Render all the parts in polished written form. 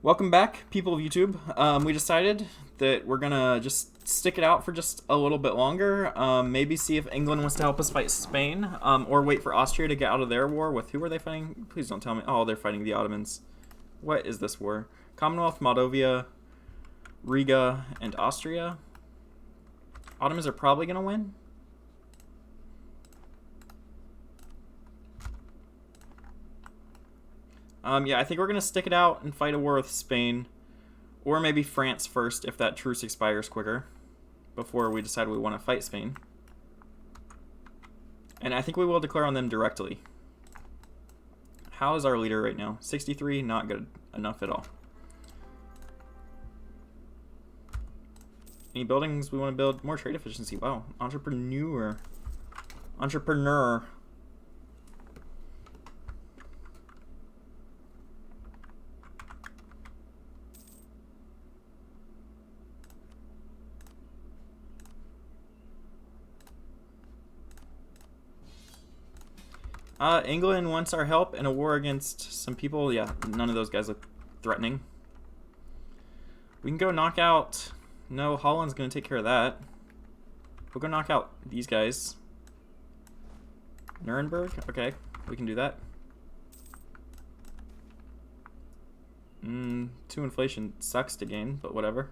Welcome back, people of YouTube. We decided that we're gonna just stick it out for just a little bit longer. Maybe see if England wants to help us fight Spain, or wait for Austria to get out of their war. With who are they fighting? Please don't tell me. Oh, they're fighting the Ottomans. What is this war? Commonwealth, Moldavia, Riga, and Austria. Ottomans are probably gonna win. Yeah, I think we're going to stick it out and fight a war with Spain. Or maybe France first if that truce expires quicker. Before we decide we want to fight Spain. And I think we will declare on them directly. How is our leader right now? 63, not good enough at all. Any buildings we want to build? More trade efficiency. Wow. Entrepreneur. England wants our help in a war against some people. Yeah, none of those guys look threatening. We can go knock out... No, Holland's going to take care of that. We'll go knock out these guys. Nuremberg? Okay, we can do that. 2 inflation sucks to gain, but whatever.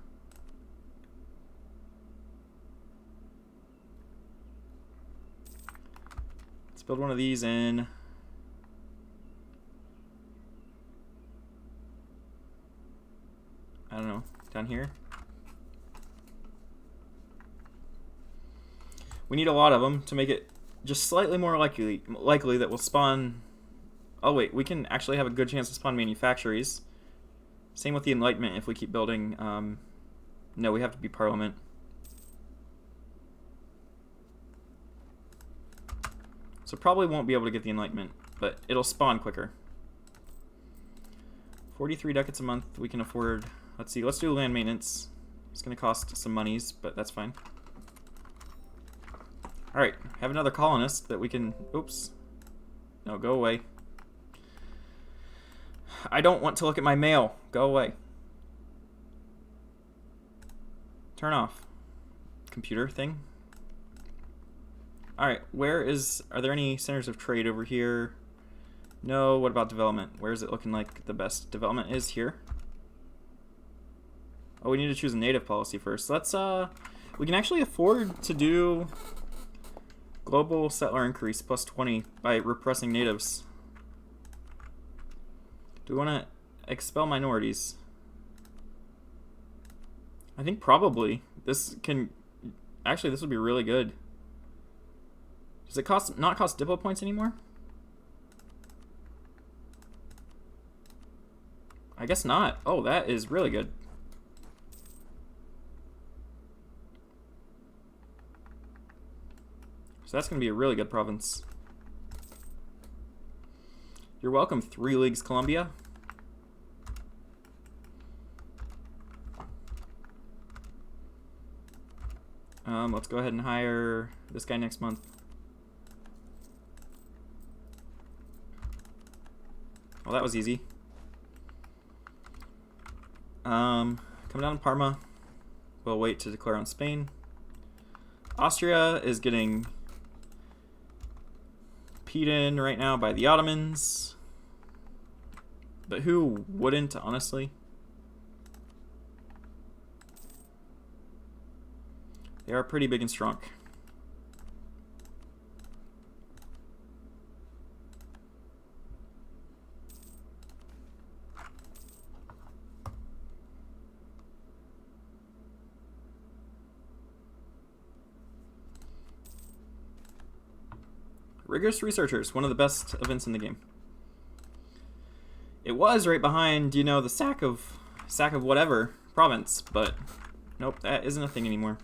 Build one of these in. I don't know, down here. We need a lot of them to make it just slightly more likely that we'll spawn. Oh wait, we can actually have a good chance to spawn manufactories. Same with the Enlightenment if we keep building. No, we have to be Parliament. So probably won't be able to get the Enlightenment, but it'll spawn quicker. 43 ducats a month we can afford. Let's see, let's do land maintenance. It's going to cost some monies, but that's fine. Alright, have another colonist that we can... Oops. No, go away. I don't want to look at my mail. Go away. Turn off. Computer thing. Alright, are there any centers of trade over here? No, what about development? Where is it looking like the best development is here? Oh, we need to choose a native policy first. Let's, we can actually afford to do global settler increase plus 20 by repressing natives. Do we want to expel minorities? I think probably. This would be really good. Does it not cost Diplo points anymore? I guess not. Oh, that is really good. So that's going to be a really good province. You're welcome, 3 Leagues Colombia. Let's go ahead and hire this guy next month. Well, that was easy. Come down to Parma. We'll wait to declare on Spain. Austria is getting peed in right now by the Ottomans. But who wouldn't, honestly? They are pretty big and strong. Rigorous Researchers, one of the best events in the game. It was right behind, you know, the sack of whatever province, but nope, that isn't a thing anymore.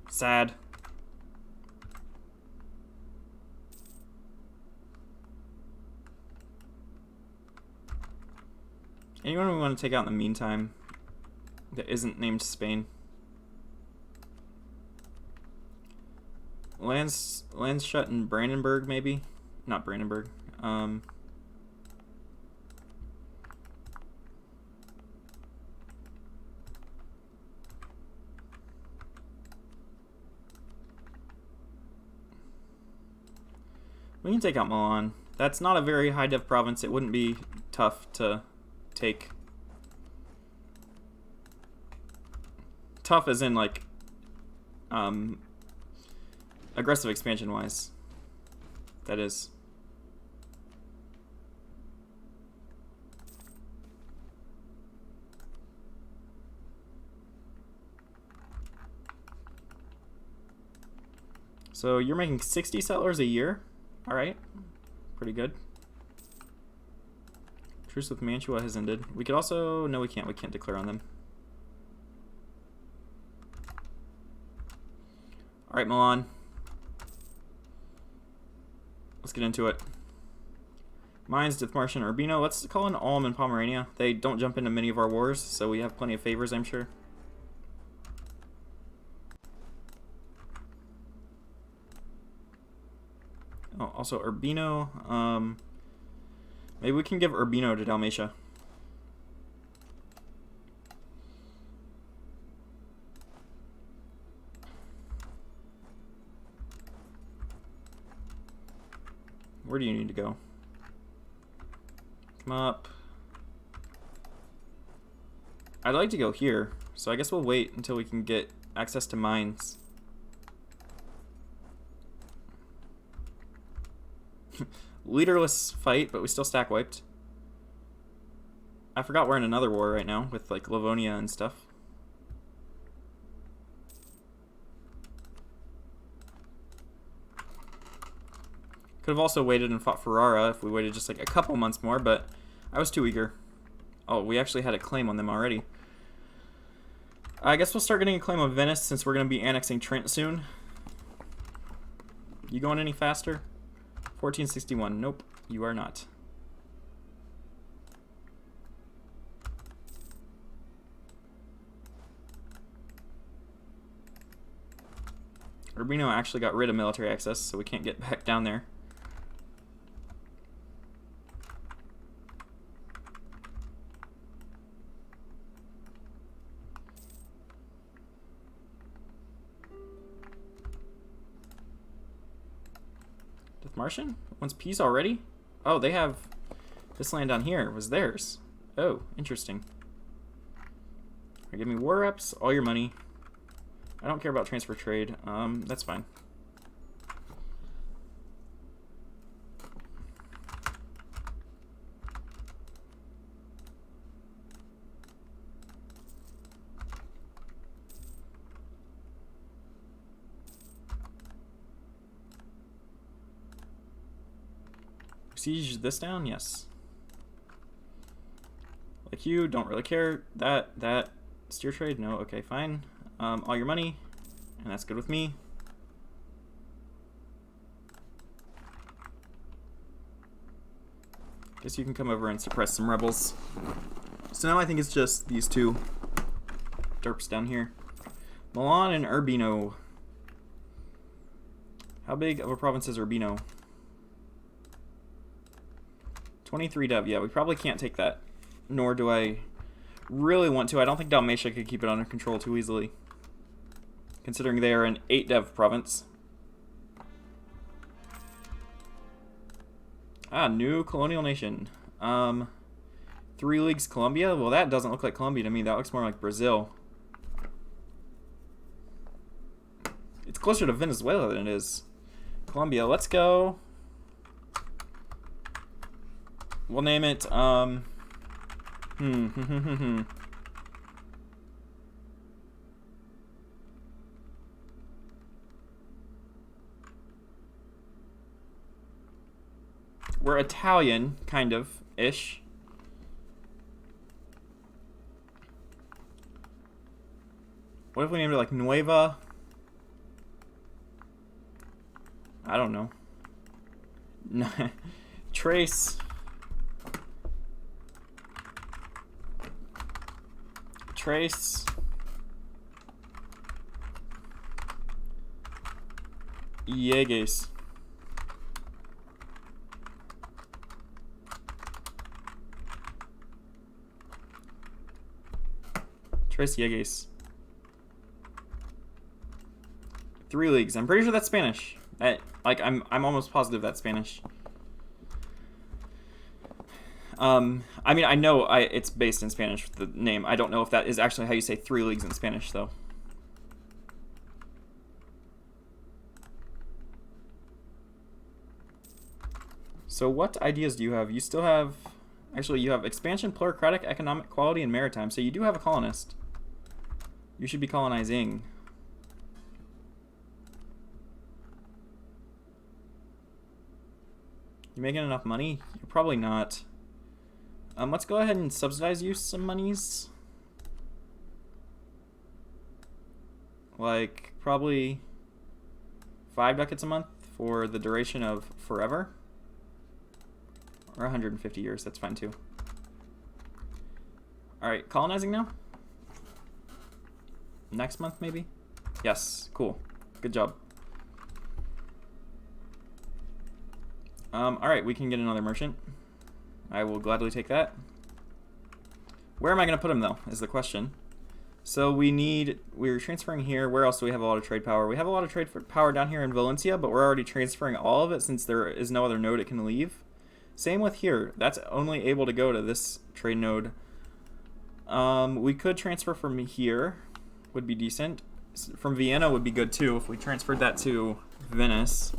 Sad. Anyone we want to take out in the meantime that isn't named Spain? Landshut and Brandenburg, maybe? Not Brandenburg. We can take out Milan. That's not a very high dev province. It wouldn't be tough to take. Tough as in like aggressive expansion wise. That is. So you're making 60 settlers a year. All right, pretty good. Truce with Mantua has ended. We could also, no, we can't. We can't declare on them. All right, Milan. Let's get into it. Mines, Dithmartian, Urbino. Let's call in Ulm and Pomerania. They don't jump into many of our wars, so we have plenty of favors, I'm sure. Oh, also Urbino. Maybe we can give Urbino to Dalmatia. Where do you need to go? Come up. I'd like to go here, so I guess we'll wait until we can get access to mines. Leaderless fight, but we still stack wiped. I forgot we're in another war right now with like Livonia and stuff. Could have also waited and fought Ferrara if we waited just like a couple months more, but I was too eager. Oh, we actually had a claim on them already. I guess we'll start getting a claim on Venice since we're going to be annexing Trent soon. You going any faster? 1461. Nope, you are not. Urbino actually got rid of military access, so we can't get back down there. Martian wants peace already? Oh, they have this land down here was theirs. Oh, interesting. Right, give me war reps, all your money. I don't care about transfer trade. That's fine. Siege this down? Yes. Like you, don't really care. That steer trade? No, okay, fine. All your money, and that's good with me. Guess you can come over and suppress some rebels. So now I think it's just these two derps down here. Milan and Urbino. How big of a province is Urbino? 23 dev. Yeah, we probably can't take that. Nor do I really want to. I don't think Dalmatia could keep it under control too easily, considering they are an 8 dev province. Ah, new colonial nation. 3 leagues Colombia? Well, that doesn't look like Colombia to me. That looks more like Brazil. It's closer to Venezuela than it is Colombia. Let's go. We'll name it, We're Italian, kind of, ish. What if we named it like Nueva? I don't know. Trace. Trace. Yeges. Trace Yeges. 3 leagues. I'm pretty sure that's Spanish. Like I'm almost positive that's Spanish. I mean, I know it's based in Spanish, the name. I don't know if that is actually how you say 3 leagues in Spanish, though. So what ideas do you have? You still have... Actually, you have expansion, plurocratic, economic quality, and maritime. So you do have a colonist. You should be colonizing. You making enough money? You're probably not. Let's go ahead and subsidize you some monies. Like, probably 5 ducats a month for the duration of forever. Or 150 years, that's fine too. Alright, colonizing now? Next month, maybe? Yes, cool. Good job. Alright, we can get another merchant. I will gladly take that. Where am I going to put him, though, is the question. So we're transferring here. Where else do we have a lot of trade power? We have a lot of trade power down here in Valencia, but we're already transferring all of it since there is no other node it can leave. Same with here. That's only able to go to this trade node. We could transfer from here. Would be decent. From Vienna would be good, too, if we transferred that to Venice.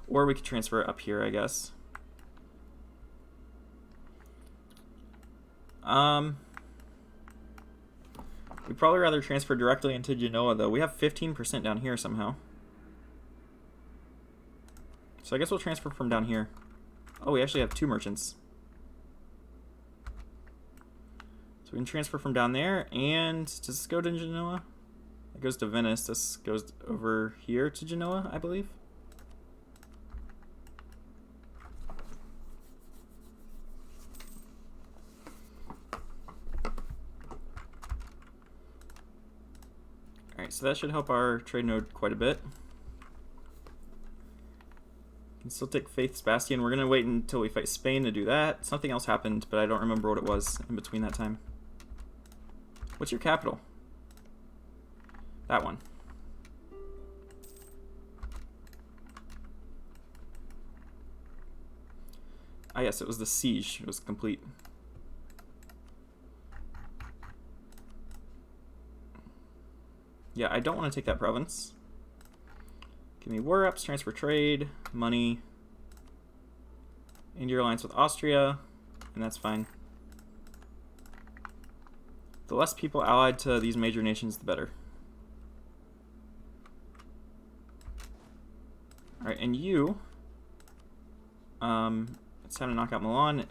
Or we could transfer up here, I guess. We'd probably rather transfer directly into Genoa, though. We have 15% down here somehow. So I guess we'll transfer from down here. Oh, we actually have 2 merchants. So we can transfer from down there, and does this go to Genoa? It goes to Venice. This goes over here to Genoa, I believe. Alright, so that should help our trade node quite a bit. Can still take Faith's Bastion. We're going to wait until we fight Spain to do that. Something else happened, but I don't remember what it was in between that time. What's your capital? That one. Ah, yes, it was the siege. It was complete. Yeah, I don't want to take that province. Give me war ups, transfer trade, money, end your alliance with Austria, and that's fine. The less people allied to these major nations, the better. Alright, and you, it's time to knock out Milan.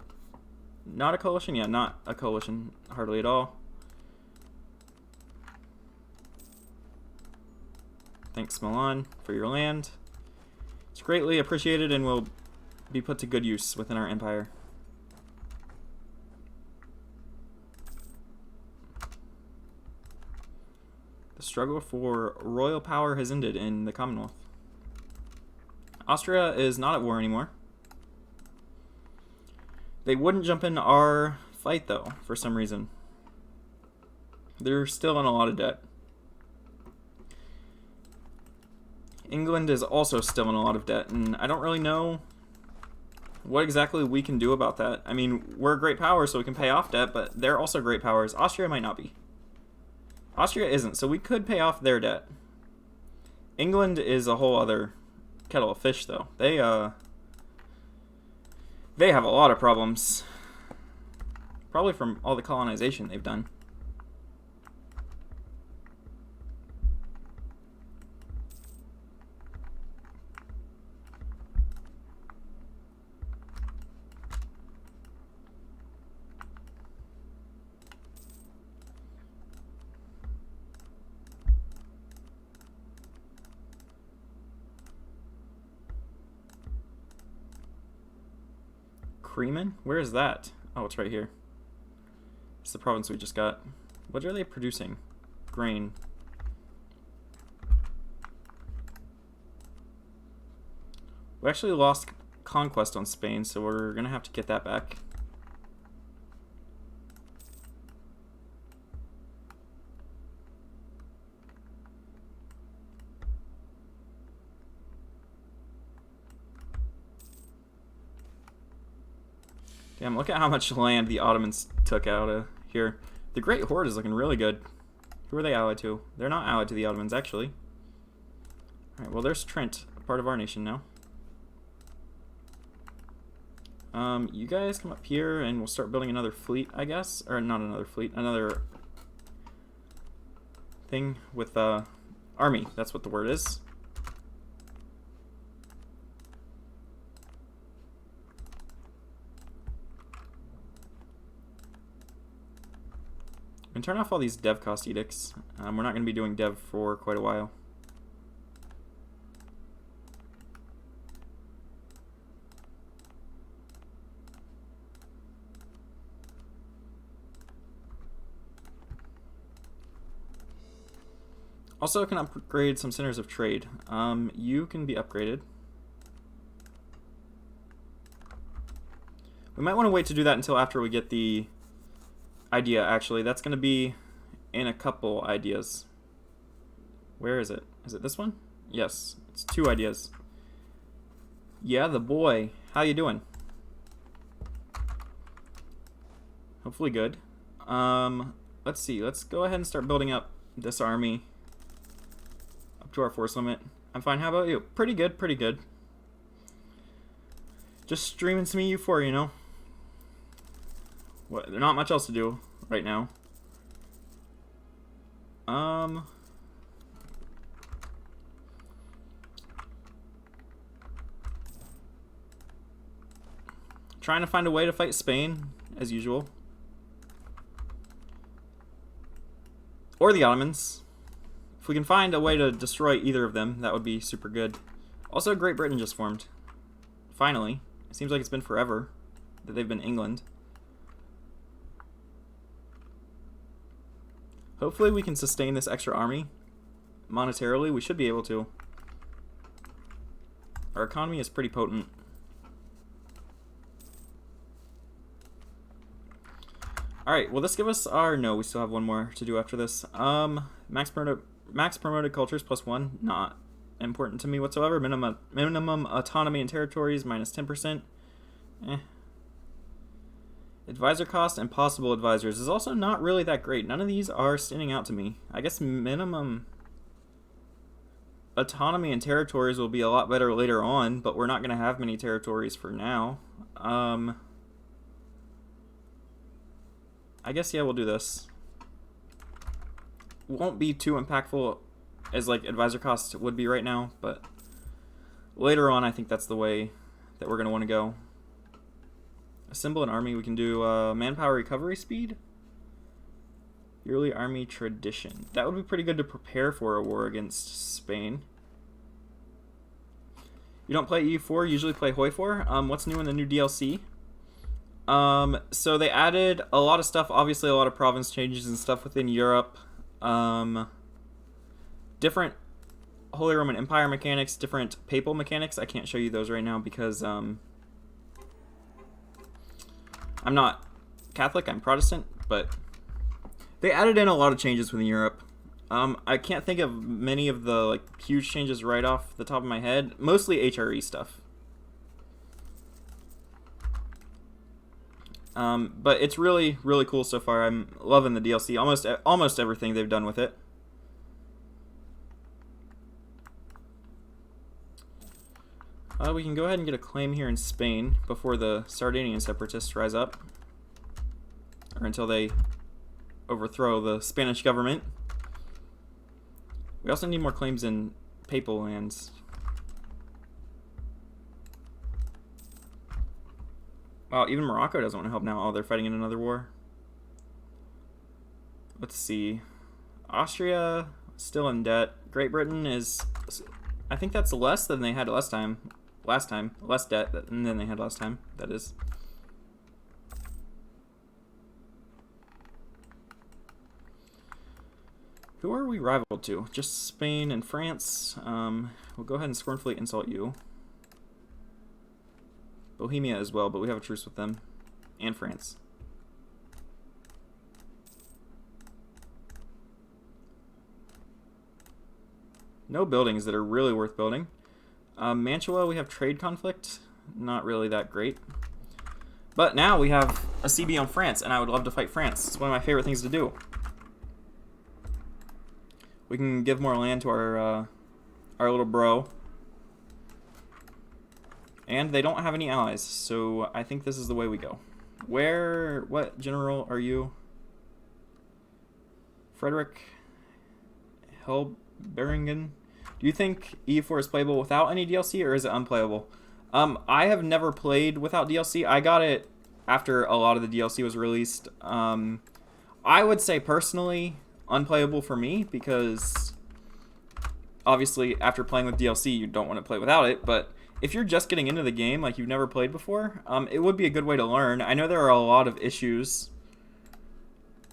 Not a coalition? Yeah, not a coalition, hardly at all. Thanks, Milan, for your land. It's greatly appreciated and will be put to good use within our empire. The struggle for royal power has ended in the Commonwealth. Austria is not at war anymore. They wouldn't jump into our fight, though, for some reason. They're still in a lot of debt. England is also still in a lot of debt, and I don't really know what exactly we can do about that. I mean, we're a great power, so we can pay off debt, but they're also great powers. Austria might not be. Austria isn't, so we could pay off their debt. England is a whole other kettle of fish, though. They have a lot of problems. Probably from all the colonization they've done. Kremen? Where is that? Oh, it's right here. It's the province we just got. What are they producing? Grain. We actually lost conquest on Spain, so we're going to have to get that back. Damn, look at how much land the Ottomans took out of here. The Great Horde is looking really good. Who are they allied to? They're not allied to the Ottomans, actually. Alright, well, there's Trent, a part of our nation now. You guys come up here and we'll start building another fleet, I guess. Or not another fleet, another thing with army. That's what the word is. And turn off all these dev cost edicts. We're not going to be doing dev for quite a while. Also can upgrade some centers of trade. You can be upgraded. We might want to wait to do that until after we get the idea, actually. That's going to be in a couple ideas. Where is it? Is it this one? Yes, it's 2 ideas. Yeah, the boy. How you doing? Hopefully good. Let's see. Let's go ahead and start building up this army up to our force limit. I'm fine. How about you? Pretty good, pretty good. Just streaming some EU4, you know. What? There's not much else to do right now. Trying to find a way to fight Spain, as usual. Or the Ottomans. If we can find a way to destroy either of them, that would be super good. Also, Great Britain just formed. Finally. It seems like it's been forever that they've been England. Hopefully we can sustain this extra army. Monetarily, we should be able to. Our economy is pretty potent. Alright, will this give us our... No, we still have one more to do after this. Max promoted cultures +1. Not important to me whatsoever. Minimum autonomy in territories -10%. Advisor cost and possible advisors is also not really that great. None of these are standing out to me. I guess minimum autonomy in territories will be a lot better later on, but we're not going to have many territories for now. I guess, yeah, we'll do this. Won't be too impactful as like advisor cost would be right now, but later on I think that's the way that we're going to want to go. Assemble an army. We can do manpower recovery speed. Yearly army tradition. That would be pretty good to prepare for a war against Spain. You don't play EU4, usually play HOI4. What's new in the new DLC? So they added a lot of stuff, obviously a lot of province changes and stuff within Europe. Different Holy Roman Empire mechanics, different papal mechanics. I can't show you those right now because I'm not Catholic, I'm Protestant, but they added in a lot of changes within Europe. I can't think of many of the like huge changes right off the top of my head. Mostly HRE stuff. But it's really, really cool so far. I'm loving the DLC. Almost everything they've done with it. We can go ahead and get a claim here in Spain before the Sardinian separatists rise up. Or until they overthrow the Spanish government. We also need more claims in papal lands. Wow, even Morocco doesn't want to help now. Oh, they're fighting in another war. Let's see. Austria, still in debt. Great Britain is... I think that's less than they had last time. Less debt than they had last time, that is. Who are we rivaled to? Just Spain and France. We'll go ahead and scornfully insult you. Bohemia as well, but we have a truce with them. And France. No buildings that are really worth building. Mantua, we have trade conflict. Not really that great. But now we have a CB on France, and I would love to fight France. It's one of my favorite things to do. We can give more land to our little bro. And they don't have any allies, so I think this is the way we go. What general are you? Frederick Helberingen. Do you think EU4 is playable without any DLC, or is it unplayable? I have never played without DLC. I got it after a lot of the DLC was released. I would say personally unplayable for me, because obviously after playing with DLC you don't want to play without it, but if you're just getting into the game like you've never played before, it would be a good way to learn. I know there are a lot of issues.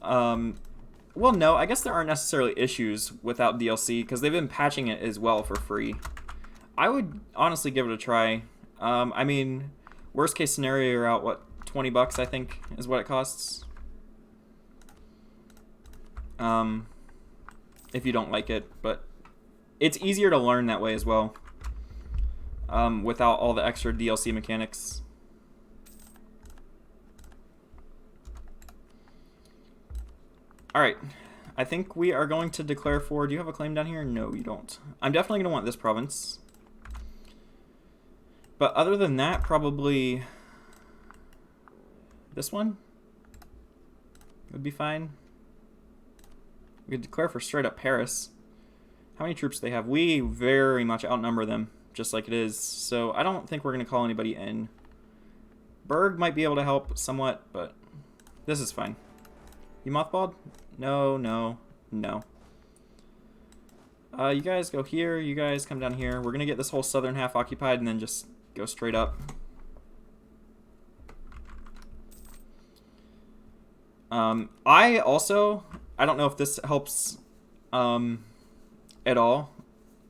Well, no, I guess there aren't necessarily issues without DLC, because they've been patching it as well for free. I would honestly give it a try. I mean, worst case scenario, you're out, what, 20 bucks, I think, is what it costs. If you don't like it, but it's easier to learn that way as well, without all the extra DLC mechanics. Alright, I think we are going to declare for... Do you have a claim down here? No, you don't. I'm definitely going to want this province. But other than that, probably this one would be fine. We could declare for straight up Paris. How many troops do they have? We very much outnumber them, just like it is. So I don't think we're going to call anybody in. Berg might be able to help somewhat, but this is fine. You mothballed? No, no, no. You guys go here. You guys come down here. We're going to get this whole southern half occupied and then just go straight up. I don't know if this helps at all.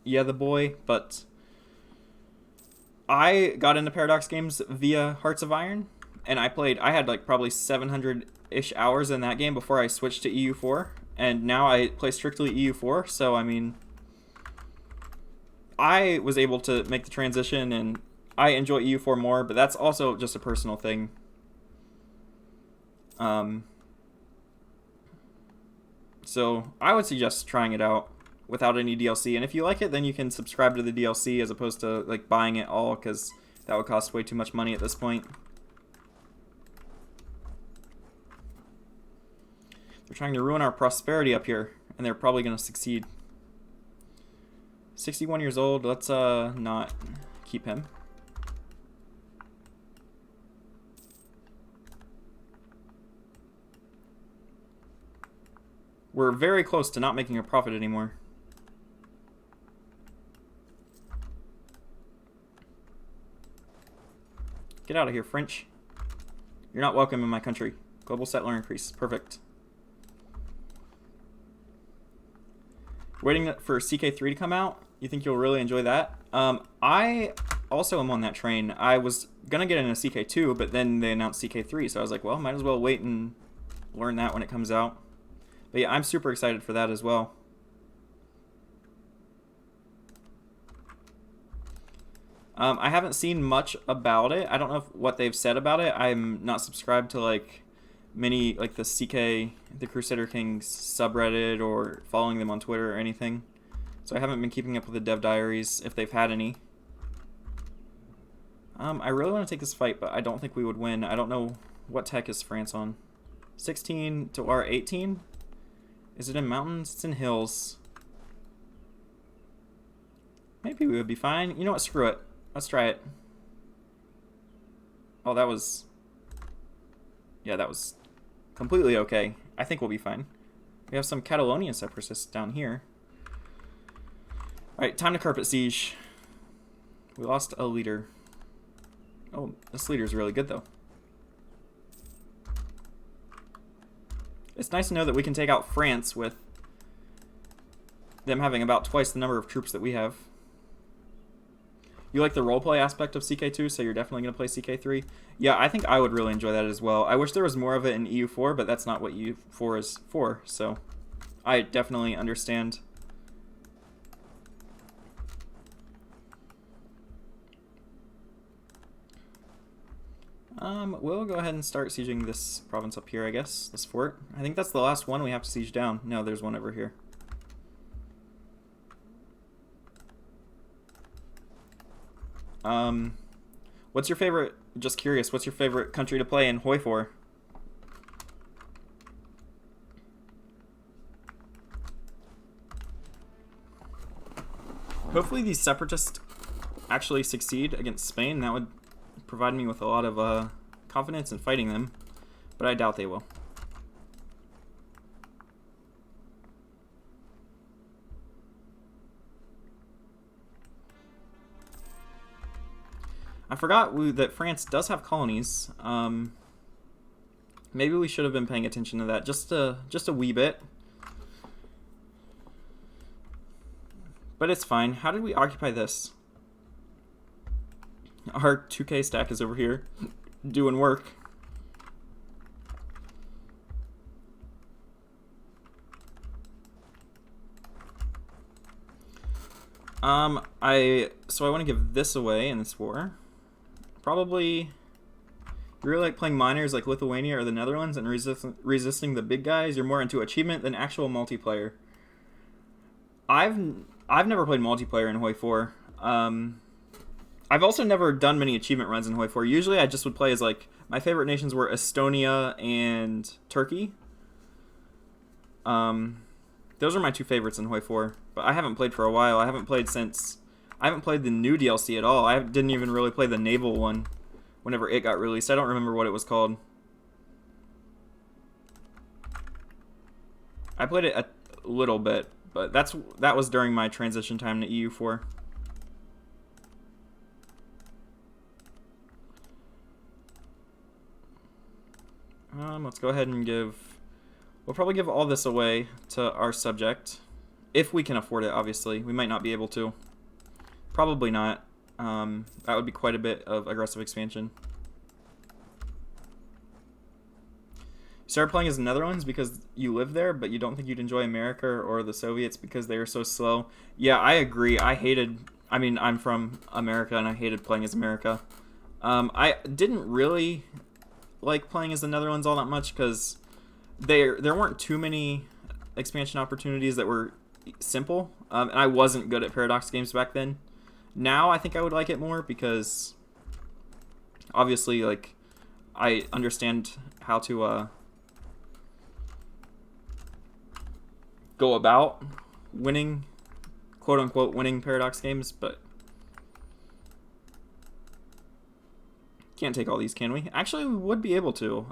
Yeah, the boy, but I got into Paradox games via Hearts of Iron, and I had like probably 700-ish hours in that game before I switched to EU4, and now I play strictly EU4, so I mean, I was able to make the transition, and I enjoy EU4 more, but that's also just a personal thing. So I would suggest trying it out without any DLC, and if you like it, then you can subscribe to the DLC as opposed to like buying it all, because that would cost way too much money at this point. They're trying to ruin our prosperity up here, and they're probably going to succeed. 61 years old, let's not keep him. We're very close to not making a profit anymore. Get out of here, French. You're not welcome in my country. Global settler increase. Perfect. Waiting for CK3 to come out. You think you'll really enjoy that? I also am on that train. I was going to get in a CK2, but then they announced CK3, so I was like, well, might as well wait and learn that when it comes out. But yeah, I'm super excited for that as well. I haven't seen much about it. I don't know what they've said about it. I'm not subscribed to like many, like the CK, the Crusader Kings subreddit, or following them on Twitter or anything. So I haven't been keeping up with the dev diaries if they've had any. I really want to take this fight, but I don't think we would win. I don't know what tech is France on. 16 to our 18? Is it in mountains? It's in hills. Maybe we would be fine. You know what? Screw it. Let's try it. Oh, that was... Yeah, that was completely okay. I think we'll be fine. We have some Catalonian separatists down here. Alright, time to carpet siege. We lost a leader. Oh, this leader's really good, though. It's nice to know that we can take out France with them having about twice the number of troops that we have. You like the roleplay aspect of CK2, so you're definitely going to play CK3? Yeah, I think I would really enjoy that as well. I wish there was more of it in EU4, but that's not what EU4 is for, so I definitely understand. We'll go ahead and start sieging this province up here, I guess. This fort. I think that's the last one we have to siege down. No, there's one over here. What's your favorite, just curious, what's your favorite country to play in Hoi 4? Hopefully these separatists actually succeed against Spain. That would provide me with a lot of confidence in fighting them, but I doubt they will. I forgot that France does have colonies. Maybe we should have been paying attention to that just a wee bit. But it's fine. How did we occupy this? Our 2K stack is over here doing work. So I want to give this away in this war. Probably, you really like playing minors like Lithuania or the Netherlands and resisting the big guys. You're more into achievement than actual multiplayer. I've never played multiplayer in Hoi 4. I've also never done many achievement runs in Hoi 4. Usually I just would play as, like, my favorite nations were Estonia and Turkey. Those are my two favorites in Hoi 4. But I haven't played for a while. I haven't played the new DLC at all. I didn't even really play the naval one whenever it got released. I don't remember what it was called. I played it a little bit, but that was during my transition time to EU4. Let's go ahead and we'll probably give all this away to our subject. If we can afford it, obviously. We might not be able to. Probably not. That would be quite a bit of aggressive expansion. You started playing as the Netherlands because you live there, but you don't think you'd enjoy America or the Soviets because they are so slow. Yeah, I agree. I'm from America and I hated playing as America. I didn't really like playing as the Netherlands all that much because there weren't too many expansion opportunities that were simple, and I wasn't good at Paradox games back then. Now I think I would like it more because obviously, like, I understand how to go about winning, quote unquote, winning Paradox games, but can't take all these, can we? Actually, we would be able to.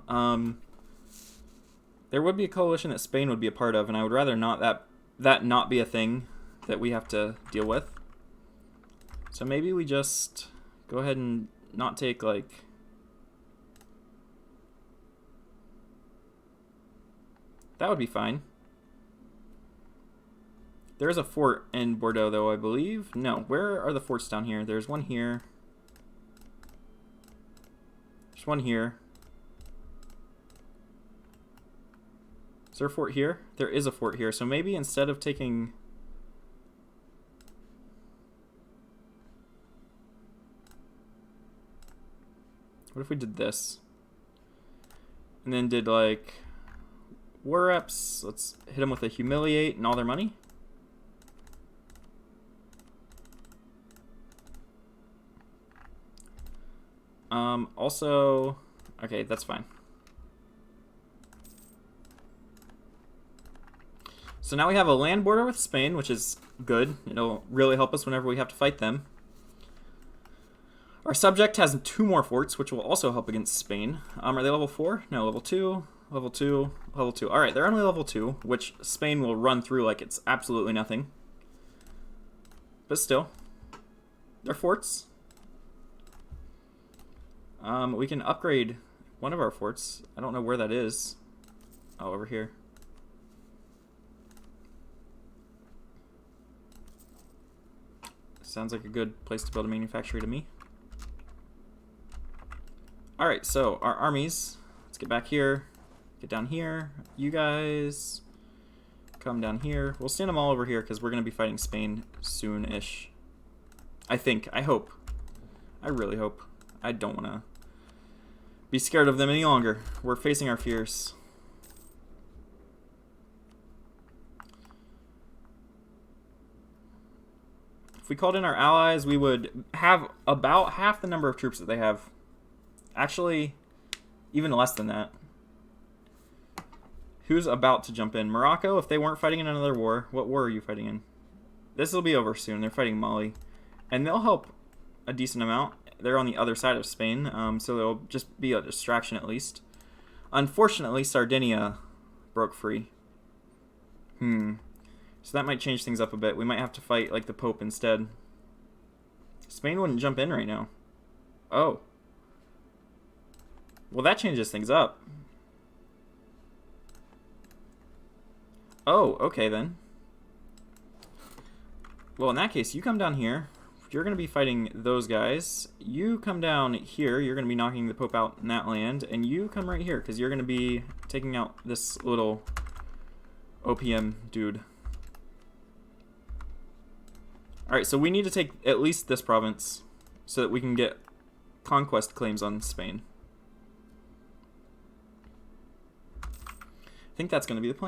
There would be a coalition that Spain would be a part of, and I would rather that not be a thing that we have to deal with. So maybe we just go ahead and not take, like, that would be fine. There is a fort in Bordeaux, though, I believe. No, where are the forts down here? There's one here. There's one here. Is there a fort here? There is a fort here. So maybe instead of taking... What if we did this? And then did, like, war reps. Let's hit them with a humiliate and all their money. Also, okay, that's fine. So now we have a land border with Spain, which is good. It'll really help us whenever we have to fight them. Our subject has 2 more forts, which will also help against Spain. Are they level 4? No, level 2, level 2, level 2. Alright, they're only level 2, which Spain will run through like it's absolutely nothing. But still, they're forts. We can upgrade one of our forts. I don't know where that is. Oh, over here. Sounds like a good place to build a manufactory to me. Alright, so our armies. Let's get back here. Get down here. You guys come down here. We'll stand them all over here because we're going to be fighting Spain soon-ish. I think. I hope. I really hope. I don't want to be scared of them any longer. We're facing our fears. If we called in our allies, we would have about half the number of troops that they have. Actually, even less than that. Who's about to jump in? Morocco, if they weren't fighting in another war. What war are you fighting in? This will be over soon. They're fighting Mali. And they'll help a decent amount. They're on the other side of Spain, so they'll just be a distraction at least. Unfortunately, Sardinia broke free. So that might change things up a bit. We might have to fight like the Pope instead. Spain wouldn't jump in right now. Oh. Well, that changes things up. Oh, okay then. Well, in that case, you come down here. You're going to be fighting those guys. You come down here. You're going to be knocking the Pope out in that land. And you come right here, because you're going to be taking out this little OPM dude. Alright, so we need to take at least this province so that we can get conquest claims on Spain. I think that's going to be the plan.